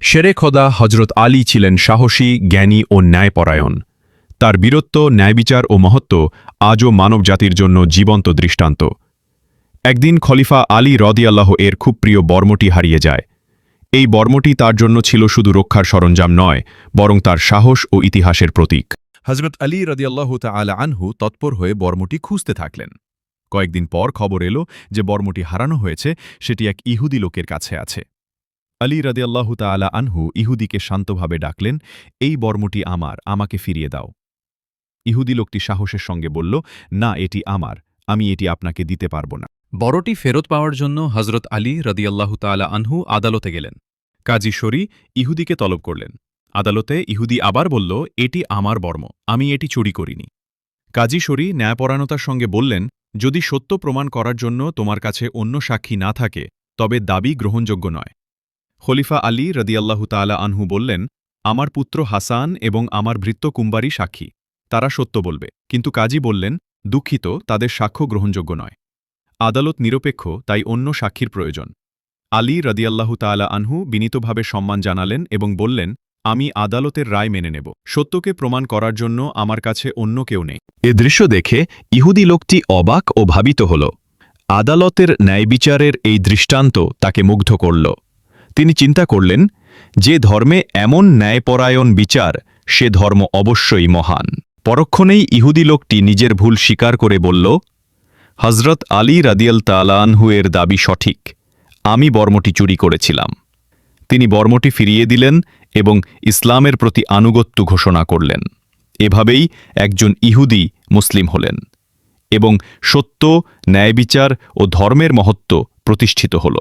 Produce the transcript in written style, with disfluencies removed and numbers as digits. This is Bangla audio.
শেরে খোদা হজরত আলী ছিলেন সাহসী, জ্ঞানী ও ন্যায়পরায়ণ। তার বীরত্ব, ন্যায়বিচার ও মহত্ব আজও মানবজাতির জন্য জীবন্ত দৃষ্টান্ত। একদিন খলিফা আলী রদিয়াল্লাহ এর খুব প্রিয় বর্মটি হারিয়ে যায়। এই বর্মটি তার জন্য ছিল শুধু রক্ষার সরঞ্জাম নয়, বরং তার সাহস ও ইতিহাসের প্রতীক। হজরত আলী রাদিয়াল্লাহু তাআলা আনহু তৎপর হয়ে বর্মটি খুঁজতে থাকলেন। কয়েকদিন পর খবর এলো যে বর্মটি হারানো হয়েছে, সেটি এক ইহুদি লোকের কাছে আছে। আলী রাদিয়াল্লাহু তাআলা আনহু ইহুদিকে শান্তভাবে ডাকলেন, এই বর্মটি আমাকে ফিরিয়ে দাও। ইহুদি লোকটি সাহসের সঙ্গে বলল, না, এটি আমার, আমি এটি আপনাকে দিতে পারব না। বড়টি ফেরত পাওয়ার জন্য হজরত আলী রাদিয়াল্লাহু তাআলা আনহু আদালতে গেলেন। কাজী শরী ইহুদিকে তলব করলেন। আদালতে ইহুদি আবার বলল, এটি আমার বর্ম, আমি এটি চুরি করিনি। কাজী শরী ন্যায়পরায়ণতার সঙ্গে বললেন, যদি সত্য প্রমাণ করার জন্য তোমার কাছে অন্য সাক্ষী না থাকে, তবে দাবি গ্রহণযোগ্য নয়। খলিফা আলী রাদিয়াল্লাহু তাআলা আনহু বললেন, আমার পুত্র হাসান এবং আমার ভৃত্য কুম্বারি সাক্ষী, তারা সত্য বলবে। কিন্তু কাজী বললেন, দুঃখিত, তাদের সাক্ষ্য গ্রহণযোগ্য নয়। আদালত নিরপেক্ষ, তাই অন্য সাক্ষীর প্রয়োজন। আলী রাদিয়াল্লাহু তাআলা আনহু বিনীতভাবে সম্মান জানালেন এবং বললেন, আমি আদালতের রায় মেনে নেব। সত্যকে প্রমাণ করার জন্য আমার কাছে অন্য কেউ নেই। এ দৃশ্য দেখে ইহুদি লোকটি অবাক ও ভাবিত হল। আদালতের ন্যায়বিচারের এই দৃষ্টান্ত তাকে মুগ্ধ করল। তিনি চিন্তা করলেন, যে ধর্মে এমন ন্যায়পরায়ণ বিচার, সে ধর্ম অবশ্যই মহান। পরক্ষণেই ইহুদি লোকটি নিজের ভুল স্বীকার করে বলল, হজরত আলী রাদিয়াল্লাহু তাআলা আনহু এর দাবি সঠিক, আমি বর্মটি চুরি করেছিলাম। তিনি বর্মটি ফিরিয়ে দিলেন এবং ইসলামের প্রতি আনুগত্য ঘোষণা করলেন। এভাবেই একজন ইহুদি মুসলিম হলেন এবং সত্য, ন্যায়বিচার ও ধর্মের মহত্ব প্রতিষ্ঠিত হল।